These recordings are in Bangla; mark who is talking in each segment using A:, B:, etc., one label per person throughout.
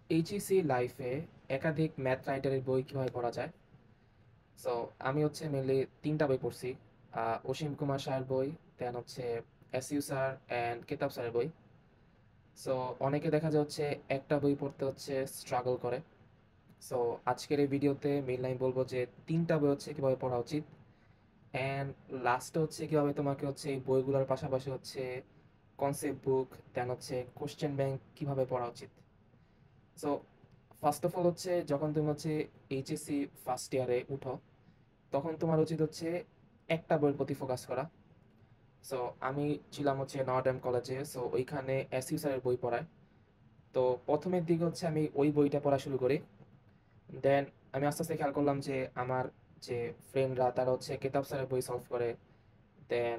A: এইচএসসি লাইফে একাধিক ম্যাথ রাইটারের বই কিভাবে পড়া যায়। সো আমি হচ্ছে মেনলি তিনটা বই পড়ছি। অসীম কুমার স্যারের বই, দেন হচ্ছে এসইউ স্যার অ্যান্ড কেতাব স্যারের বই। সো অনেকে দেখা যাচ্ছে একটা বই পড়তে হচ্ছে স্ট্রাগল করে। সো আজকের এই ভিডিওতে মেনলি আমি বলবো যে তিনটা বই হচ্ছে কীভাবে পড়া উচিত, অ্যান্ড লাস্টে হচ্ছে কীভাবে তোমাকে হচ্ছে এই বইগুলোর পাশাপাশি হচ্ছে কনসেপ্ট বুক, দেন হচ্ছে কোশ্চেন ব্যাংক কীভাবে পড়া উচিত। সো ফার্স্ট অফ অল হচ্ছে যখন তুমি হচ্ছে এইচএসসি ফার্স্ট ইয়ারে উঠো, তখন তোমার উচিত হচ্ছে একটা বইয়ের প্রতি ফোকাস করা। সো আমি ছিলাম হচ্ছে নর্ডার্ন কলেজে, সো ওইখানে এসইউ স্যারের বই পড়ায়। তো প্রথমের দিকে হচ্ছে আমি ওই বইটা পড়া শুরু করি। দেন আমি আস্তে আস্তে খেয়াল করলাম যে আমার যে ফ্রেন্ডরা তারা হচ্ছে কেতাব স্যারের বই সলভ করে। দেন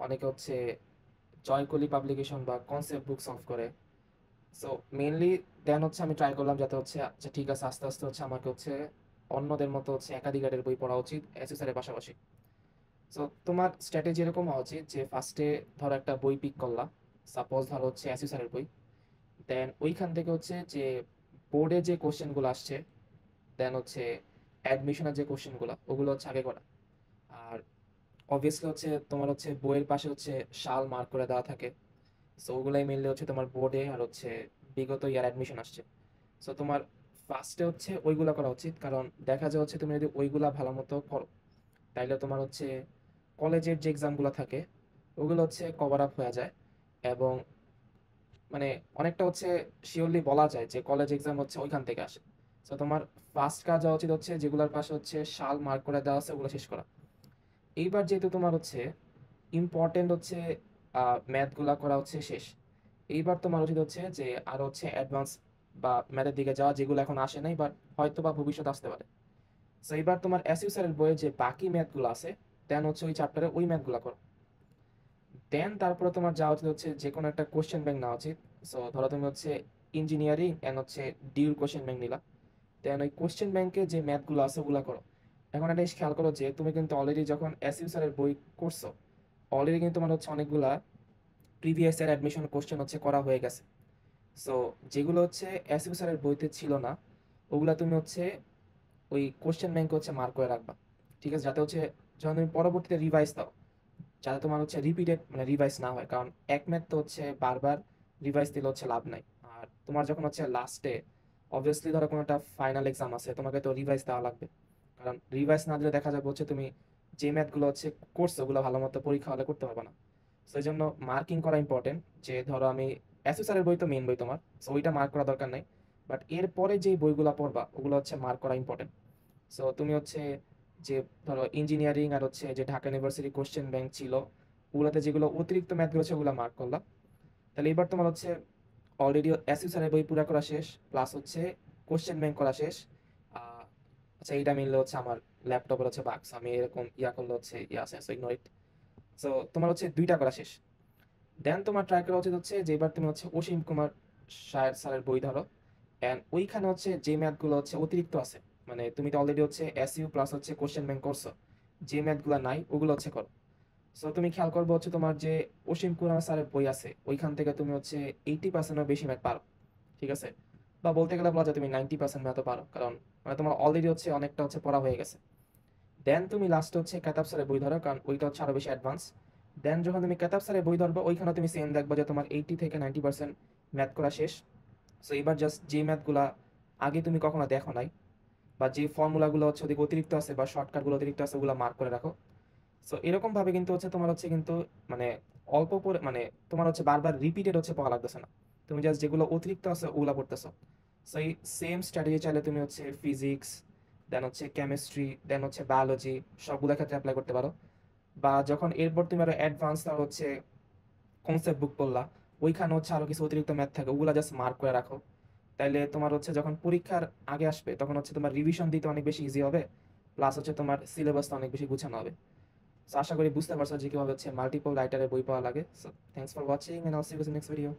A: অনেকে হচ্ছে জয়কলি পাবলিকেশন বা কনসেপ্ট বুক সলভ করে। সো মেনলি দেন হচ্ছে আমি ট্রাই করলাম যাতে হচ্ছে আচ্ছা ঠিক আছে, আস্তে আস্তে হচ্ছে আমাকে হচ্ছে অন্যদের মতো হচ্ছে একাধিকারের বই পড়া উচিত এসএসআর এর পাশাপাশি। সো তোমার স্ট্র্যাটেজি এরকম হওয়া উচিত যে ফার্স্টে ধরো একটা বই পিক করলা, সাপোজ ধরো হচ্ছে এসএসআর এর বই। দেন ওইখান থেকে হচ্ছে যে বোর্ডে যে কোশ্চেনগুলো আসছে, দেন হচ্ছে অ্যাডমিশনের যে কোশ্চেনগুলো ওগুলো হচ্ছে আগে করা। আর অবভিয়াসলি হচ্ছে তোমার হচ্ছে বইয়ের পাশে হচ্ছে সাল মার্ক করে দেওয়া থাকে। সো ওগুলাই মেনলি হচ্ছে তোমার বোর্ডে আর হচ্ছে বিগত ইয়ার অ্যাডমিশন আসছে। সো তোমার ফার্স্টে হচ্ছে ওইগুলা করা উচিত, কারণ দেখা যায় হচ্ছে তুমি যদি ওইগুলা ভালো মতো করো তাইলে তোমার হচ্ছে কলেজের যে এক্সামগুলো থাকে ওগুলো হচ্ছে কভার আপ হয়ে যায়। এবং মানে অনেকটা হচ্ছে শিওরলি বলা যায় যে কলেজ এক্সাম হচ্ছে ওইখান থেকে আসে। সো তোমার ফার্স্ট কাজ হওয়া উচিত হচ্ছে যেগুলোর পাশে হচ্ছে সাল মার্ক করে দেওয়া আছে ওগুলো শেষ করা। এইবার যেহেতু তোমার হচ্ছে ইম্পর্টেন্ট হচ্ছে ম্যাথগুলা করা হচ্ছে শেষ, এইবার তোমার উচিত হচ্ছে যে আরো হচ্ছে অ্যাডভান্স বা ম্যাথের দিকে যাওয়া, যেগুলো এখন আসে নাই বাট হয়তো বা ভবিষ্যতে আসতে পারে। সো এইবার তোমার এসইউ স্যারের বইয়ে যে বাকি ম্যাথগুলো আছে, দেন হচ্ছে ওই চ্যাপ্টারে ওই ম্যাথগুলো করো। দেন তারপরে তোমার যাওয়া উচিত হচ্ছে যে কোনো একটা কোশ্চেন ব্যাংক নেওয়া উচিত। সো ধরো তুমি হচ্ছে ইঞ্জিনিয়ারিং অ্যান্ড হচ্ছে ডিউর কোশ্চেন ব্যাংক নিলা। দেন ওই কোশ্চেন ব্যাংকে যে ম্যাথগুলো আছে ওগুলো করো। এখন একটা জিনিস খেয়াল করো যে তুমি কিন্তু অলরেডি যখন এসইউ স্যারের বই করছো, অলরেডি কিন্তু তোমার হচ্ছে অনেকগুলা প্রিভিয়াস ইয়ার অ্যাডমিশন কোশ্চেন হচ্ছে করা হয়ে গেছে। সো যেগুলো হচ্ছে এসইউ স্যারের বইতে ছিল না ওগুলা তুমি হচ্ছে ওই কোশ্চেন ব্যাংকে হচ্ছে মার্ক করে রাখবা। ঠিক আছে, যাতে হচ্ছে যখন তুমি পরবর্তীতে রিভাইজ দাও, যাতে তোমার হচ্ছে রিপিটেড মানে রিভাইজ না হয়, কারণ এক ম্যাথ তো হচ্ছে বারবার রিভাইজ দিলে হচ্ছে লাভ নাই। আর তোমার যখন হচ্ছে লাস্টে অবভিয়াসলি ধরো কোনো একটা ফাইনাল এক্সাম আছে, তোমাকে তো রিভাইজ দেওয়া লাগবে। কারণ রিভাইজ না দিলে দেখা যাবে হচ্ছে তুমি যে ম্যাথগুলো হচ্ছে কোর্স ওগুলো ভালো মতো পরীক্ষা হলে করতে পারবে না। সেই জন্য মার্কিং করা ইম্পর্টেন্ট। যে ধরো আমি অ্যাসেসরের বই তো মেন বই তোমার, সো ওইটা মার্ক করা দরকার নাই। বাট এরপরে যে বইগুলো পড়বা ওগুলো হচ্ছে মার্ক করা ইম্পর্টেন্ট। সো তুমি হচ্ছে যে ধরো ইঞ্জিনিয়ারিং আর হচ্ছে যে ঢাকা ইউনিভার্সিটি কোশ্চেন ব্যাংক ছিল ওগুলোতে যেগুলো অতিরিক্ত ম্যাথগুলো আছে ওগুলো মার্ক করলাম। তাহলে এবার তোমার হচ্ছে অলরেডি অ্যাসেসরের বই পুরা করা শেষ, প্লাস হচ্ছে কোশ্চেন ব্যাংক করা শেষ। আহ, আচ্ছা এইটা মিললে হচ্ছে আমার ল্যাপটপের হচ্ছে বাক্স, আমি এরকম ইয়া করলে হচ্ছে ইয়া আছে, সো ইগনোর ইট। সো তোমার হচ্ছে দুইটা করা শেষ। দেন তোমার ট্রাই করা উচিত হচ্ছে যে এবার তুমি হচ্ছে অসীম কুমার স্যারের বই ধরো, অ্যান্ড ওইখানে হচ্ছে যে ম্যাথগুলো হচ্ছে অতিরিক্ত আছে, মানে তুমি তো অলরেডি হচ্ছে এসইউ প্লাস হচ্ছে কোশ্চেন ব্যাংক করছো, যে ম্যাথগুলো নাই ওগুলো হচ্ছে করো। সো তুমি খেয়াল করবো হচ্ছে তোমার যে অসীম কুমার স্যারের বই আছে ওইখান থেকে তুমি হচ্ছে 80%-এর বেশি ম্যাথ পারো। ঠিক আছে, বা বলতে গেলে বলা যায় তুমি 90% ম্যাথও পারো, কারণ মানে তোমার অলরেডি হচ্ছে অনেকটা হচ্ছে পড়া হয়ে গেছে। দেন তুমি লাস্ট হচ্ছে কেতাব স্যারের বই ধরো, কারণ ওইটা হচ্ছে আরো বেশি অ্যাডভান্স। দেন যখন তুমি কেতাব স্যারের বই ধরবে ওইখানে তুমি সেম দেখবে যে তোমার 80 থেকে 90% ম্যাথ করা শেষ। সো এবার জাস্ট যে ম্যাথগুলা আগে তুমি কখনো দেখো নাই বা যে ফর্মুলাগুলো হচ্ছে ওদিকে অতিরিক্ত আছে বা শর্টকাটগুলো অতিরিক্ত আছে ওগুলো মার্ক করে রাখো। সো এরকম ভাবে কিন্তু হচ্ছে তোমার হচ্ছে কিন্তু মানে অল্প পরে মানে তোমার হচ্ছে বারবার রিপিটেড হচ্ছে পড়া লাগতেছে না, তুমি জাস্ট যেগুলো অতিরিক্ত আছে ওগুলা পড়তেছো। সো এই সেম স্ট্র্যাটেজি চাইলে তুমি হচ্ছে ফিজিক্স, দেন হচ্ছে কেমিস্ট্রি, দেন হচ্ছে বায়োলজি সবগুলো ক্ষেত্রে অ্যাপ্লাই করতে পারো। বা যখন এরপর তুমি আরো অ্যাডভান্স আর হচ্ছে কনসেপ্ট বুক পড়লা, ওইখানে হচ্ছে আরো কিছু অতিরিক্ত ম্যাথ থাকে ওগুলা জাস্ট মার্ক করে রাখো। তাইলে তোমার হচ্ছে যখন পরীক্ষার আগে আসবে তখন হচ্ছে তোমার রিভিশন দিতে অনেক বেশি ইজি হবে, প্লাস হচ্ছে তোমার সিলেবাসটা অনেক বেশি গুছানো হবে। সো আশা করি বুঝতে পারছো যে কিভাবে হচ্ছে মাল্টিপল রাইটারের বই পাওয়া লাগে। So thanks for watching and all see you in next video.